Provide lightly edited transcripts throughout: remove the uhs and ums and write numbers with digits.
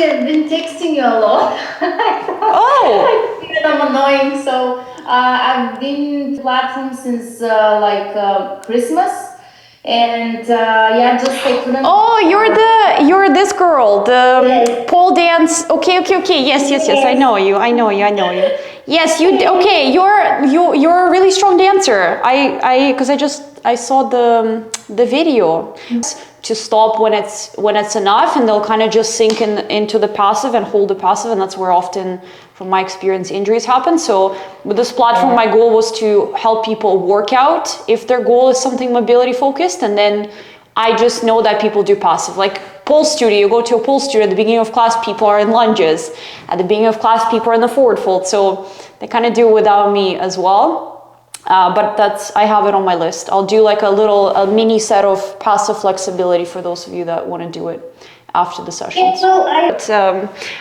I've been texting you a lot. Oh! I think I'm annoying. So I've been platform since Christmas, and yeah, just I couldn't. Oh, you're this girl, the Yes. pole dance. Okay. Yes. I know you. Yes, you. Okay, you're a really strong dancer. I saw the video. To stop when it's enough, and they'll kind of just sink into the passive and hold the passive, and that's where often, from my experience, injuries happen. So with this platform, my goal was to help people work out if their goal is something mobility focused, and then I just know that people do passive. Like pole studio, you go to a pole studio, at the beginning of class, people are in lunges. At the beginning of class, people are in the forward fold. So they kind of do without me as well. But I have it on my list. I'll do like a mini set of passive flexibility for those of you that want to do it after the sessions. But,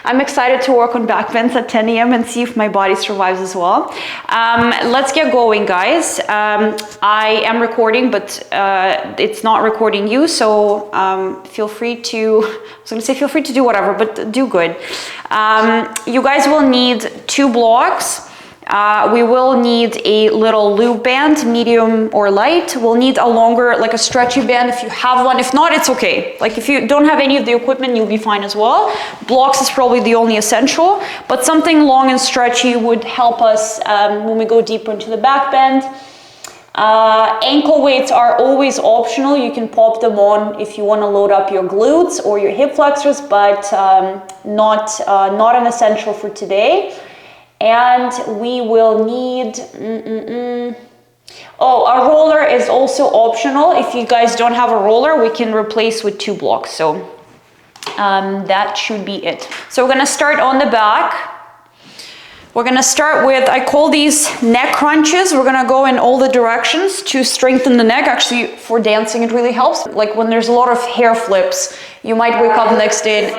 I'm excited to work on backbends at 10 a.m. and see if my body survives as well. Let's get going, guys. I am recording, but it's not recording you, so feel free to, I was going to say feel free to do whatever, but do good. You guys will need 2 blocks. We will need a little loop band, medium or light. We'll need a longer, like a stretchy band if you have one. If not, it's okay. Like if you don't have any of the equipment, you'll be fine as well. Blocks is probably the only essential, but something long and stretchy would help us when we go deeper into the back bend. Ankle weights are always optional. You can pop them on if you want to load up your glutes or your hip flexors, but not an essential for today. And we will need, oh, a roller is also optional. If you guys don't have a roller, we can replace with 2 blocks. So that should be it. So we're gonna start on the back. We're gonna start with, I call these neck crunches. We're gonna go in all the directions to strengthen the neck. Actually, for dancing, it really helps. Like when there's a lot of hair flips, you might wake up the next day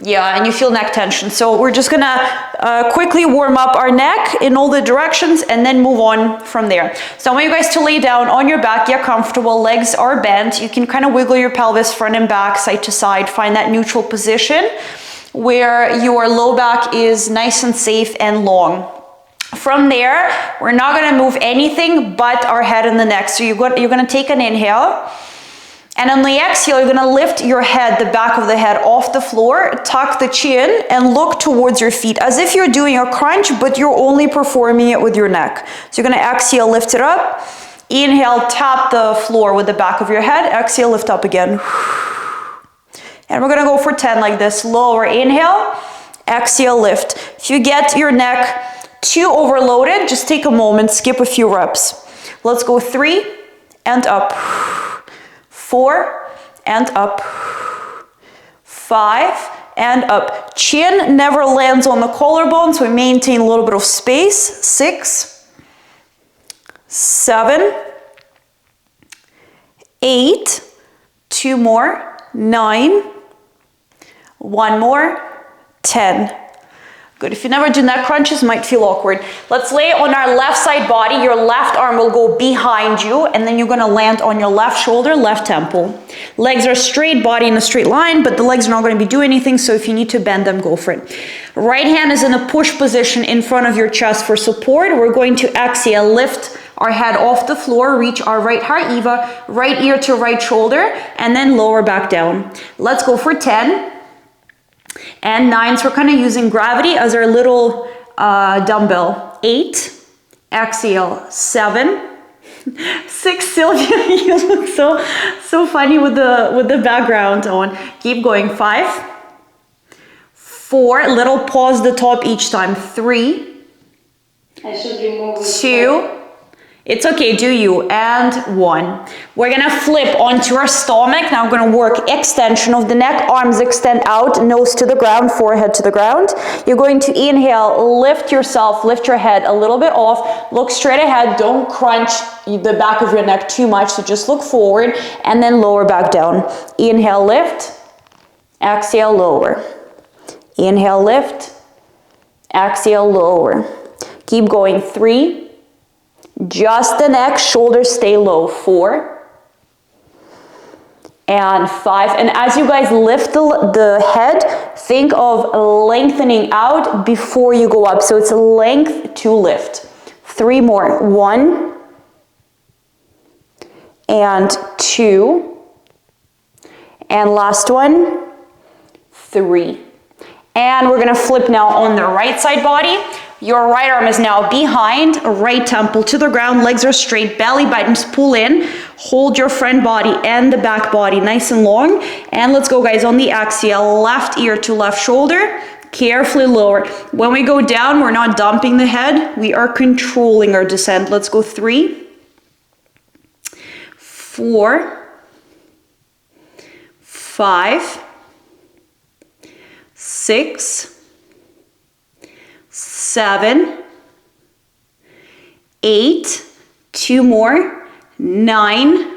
and you feel neck tension. So we're just gonna quickly warm up our neck in all the directions and then move on from there. So I want you guys to lay down on your back, get comfortable, legs are bent. You can kind of wiggle your pelvis front and back, side to side, find that neutral position where your low back is nice and safe and long. From there, we're not gonna move anything but our head and the neck. So you're gonna take an inhale. And on the exhale, you're gonna lift your head, the back of the head off the floor, tuck the chin, and look towards your feet as if you're doing a crunch, but you're only performing it with your neck. So you're gonna exhale, lift it up. Inhale, tap the floor with the back of your head. Exhale, lift up again. And we're gonna go for 10 like this. Lower, inhale, exhale, lift. If you get your neck too overloaded, just take a moment, skip a few reps. Let's go 3 and up. 4 and up. 5 and up. Chin never lands on the collarbone, so we maintain a little bit of space. 6, 7, 8, 2 more, 9, 1 more, 10. Good. If you never do neck crunches, might feel awkward. Let's lay on our left side body. Your left arm will go behind you, and then you're gonna land on your left shoulder, left temple. Legs are straight, body in a straight line, but the legs are not gonna be doing anything, so if you need to bend them, go for it. Right hand is in a push position in front of your chest for support. We're going to exhale, lift our head off the floor, reach our right heart, Eva, right ear to right shoulder, and then lower back down. Let's go for 10. And 9, so we're kind of using gravity as our little dumbbell. 8, exhale, 7, 6, Sylvia, you look so funny with the background on. Keep going, 5, 4, little pause the top each time. 3, I should remove 2, it's okay, do you, and 1. We're gonna flip onto our stomach. Now we're gonna work extension of the neck, arms extend out, nose to the ground, forehead to the ground. You're going to inhale, lift yourself, lift your head a little bit off, look straight ahead, don't crunch the back of your neck too much, so just look forward, and then lower back down. Inhale, lift, exhale, lower. Inhale, lift, exhale, lower. Keep going, 3, just the neck, shoulders stay low. 4, and 5. And as you guys lift the head, think of lengthening out before you go up. So it's a length to lift. 3 more. 1 and 2. And last one, 3. And we're gonna flip now on the right side body. Your right arm is now behind, right temple to the ground, legs are straight, belly buttons pull in, hold your front body and the back body nice and long. And let's go guys on the exhale, left ear to left shoulder, carefully lower. When we go down, we're not dumping the head, we are controlling our descent. Let's go 3, 4, 5, 6, 7, 8, 2 more, 9,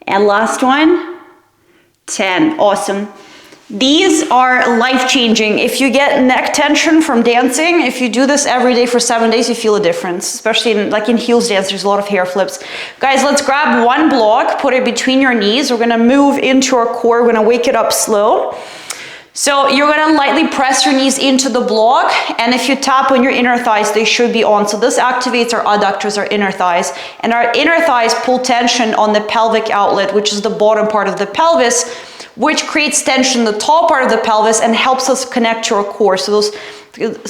and last one, 10. Awesome. These are life-changing. If you get neck tension from dancing, if you do this every day for 7 days, you feel a difference, especially in heels dance, there's a lot of hair flips. Guys, let's grab one block, put it between your knees. We're gonna move into our core, we're gonna wake it up slow. So you're gonna lightly press your knees into the block, and if you tap on your inner thighs, they should be on. So this activates our adductors, our inner thighs, and our inner thighs pull tension on the pelvic outlet, which is the bottom part of the pelvis, which creates tension in the top part of the pelvis and helps us connect to our core. So those,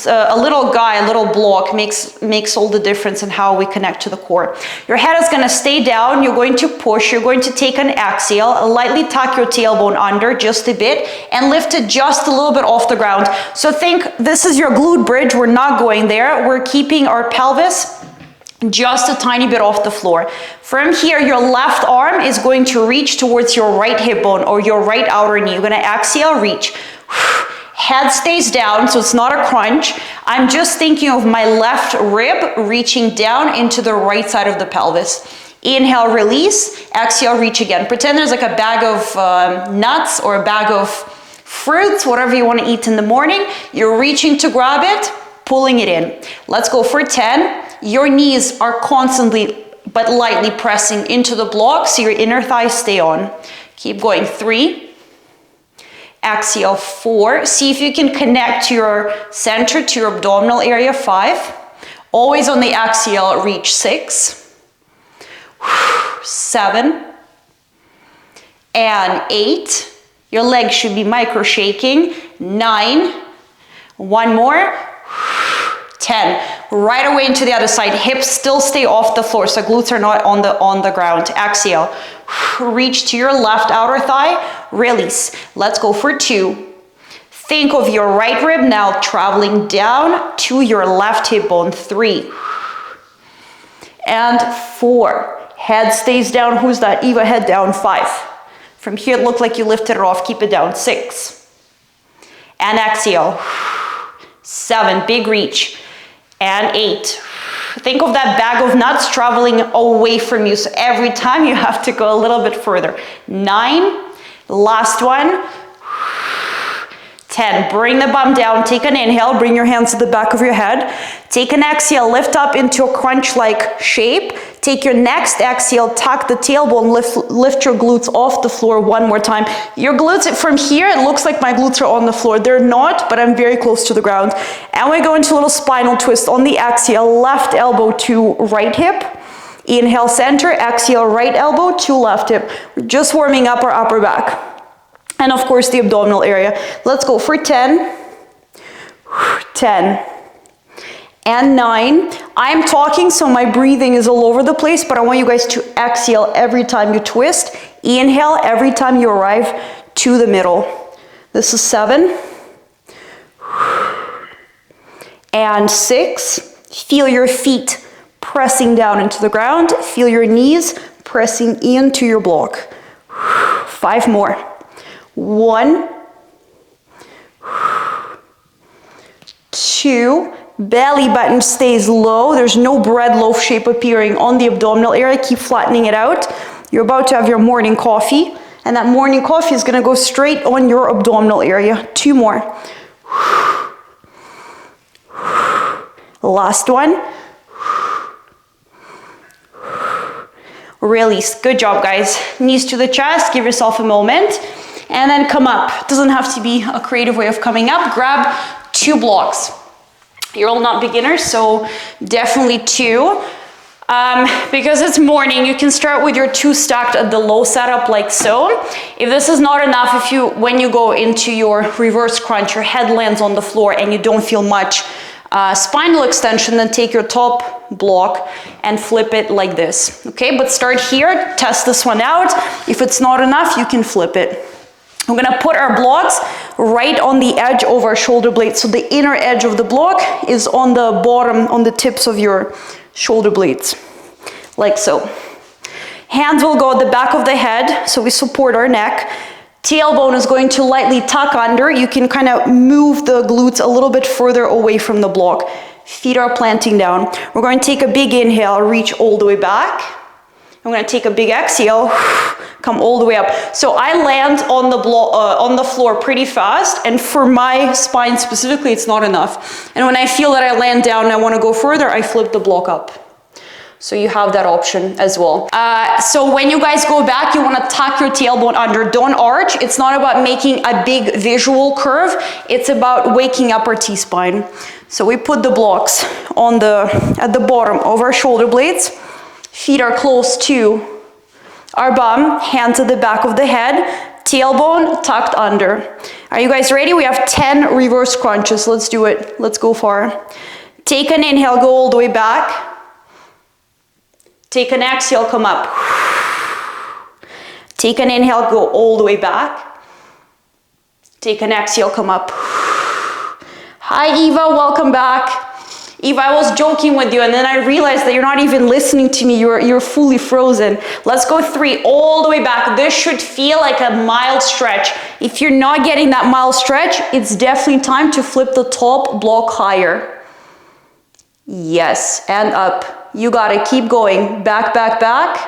a little guy, a little block makes all the difference in how we connect to the core. Your head is gonna stay down, you're going to push, you're going to take an exhale, lightly tuck your tailbone under just a bit and lift it just a little bit off the ground. So think this is your glute bridge, we're not going there, we're keeping our pelvis just a tiny bit off the floor. From here, your left arm is going to reach towards your right hip bone or your right outer knee. You're gonna exhale, reach. Head stays down, so it's not a crunch. I'm just thinking of my left rib reaching down into the right side of the pelvis. Inhale, release, exhale, reach again. Pretend there's like a bag of nuts or a bag of fruits, whatever you want to eat in the morning. You're reaching to grab it, pulling it in. Let's go for 10. Your knees are constantly but lightly pressing into the block, so your inner thighs stay on. Keep going. 3. Exhale, 4. See if you can connect to your center, to your abdominal area. 5. Always on the exhale, reach. 6. 7. And 8. Your legs should be micro shaking. 9. One more. 10. Right away into the other side. Hips still stay off the floor, so glutes are not on the ground. Exhale. Reach to your left outer thigh. Release. Let's go for 2. Think of your right rib now traveling down to your left hip bone. 3. And 4. Head stays down. Who's that? Eva, head down. 5. From here, it looked like you lifted it off. Keep it down. 6. And exhale. 7. Big reach. And 8. Think of that bag of nuts traveling away from you. So every time you have to go a little bit further. 9. Last one. 10. Bring the bum down. Take an inhale. Bring your hands to the back of your head. Take an exhale. Lift up into a crunch-like shape. Take your next exhale. Tuck the tailbone. Lift your glutes off the floor one more time. Your glutes, from here, it looks like my glutes are on the floor. They're not, but I'm very close to the ground. And we go into a little spinal twist on the exhale. Left elbow to right hip. Inhale, center. Exhale, right elbow to left hip. We're just warming up our upper back. And of course, the abdominal area. Let's go for 10. 10. And 9. I'm talking, so my breathing is all over the place, but I want you guys to exhale every time you twist. Inhale every time you arrive to the middle. This is 7. And 6. Feel your feet pressing down into the ground. Feel your knees pressing into your block. 5 more. 1. 2. Belly button stays low. There's no bread loaf shape appearing on the abdominal area. Keep flattening it out. You're about to have your morning coffee, and that morning coffee is going to go straight on your abdominal area. 2 more. Last one. release. Good job, guys. Knees to the chest, give yourself a moment, and then come up. Doesn't have to be a creative way of coming up. Grab 2 blocks. You're all not beginners, so definitely 2. Because it's morning, you can start with your 2 stacked at the low setup like so. If this is not enough, when you go into your reverse crunch, your head lands on the floor and you don't feel much spinal extension, then take your top block and flip it like this. Okay, but start here, test this one out. If it's not enough, you can flip it. We're gonna put our blocks right on the edge of our shoulder blades. So the inner edge of the block is on the bottom, on the tips of your shoulder blades, like so. Hands will go at the back of the head, so we support our neck. Tailbone is going to lightly tuck under. You can kind of move the glutes a little bit further away from the block. Feet are planting down. We're going to take a big inhale, reach all the way back. I'm going to take a big exhale, come all the way up. So I land on the floor pretty fast, and for my spine specifically, it's not enough. And when I feel that I land down and I want to go further, I flip the block up. So you have that option as well. So when you guys go back, you want to tuck your tailbone under. Don't arch. It's not about making a big visual curve. It's about waking up our T-spine. So we put the blocks at the bottom of our shoulder blades. Feet are close to our bum, hands at the back of the head, tailbone tucked under. Are you guys ready? We have 10 reverse crunches. Let's do it. Let's go far. Take an inhale, go all the way back. Take an exhale, come up. Take an inhale, go all the way back. Take an exhale, come up. Hi Eva, welcome back. Eva, I was joking with you and then I realized that you're not even listening to me. You're fully frozen. Let's go 3 all the way back. This should feel like a mild stretch. If you're not getting that mild stretch, it's definitely time to flip the top block higher. Yes, and up. You gotta keep going. Back, back, back.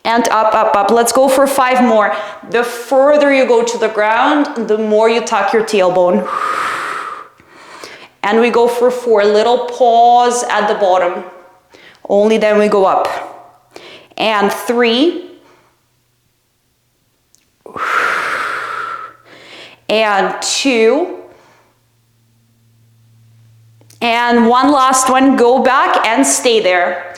And up, up, up. Let's go for 5 more. The further you go to the ground, the more you tuck your tailbone. And we go for 4. Little pause at the bottom. Only then we go up. And 3. And 2. And one last one. Go back and stay there.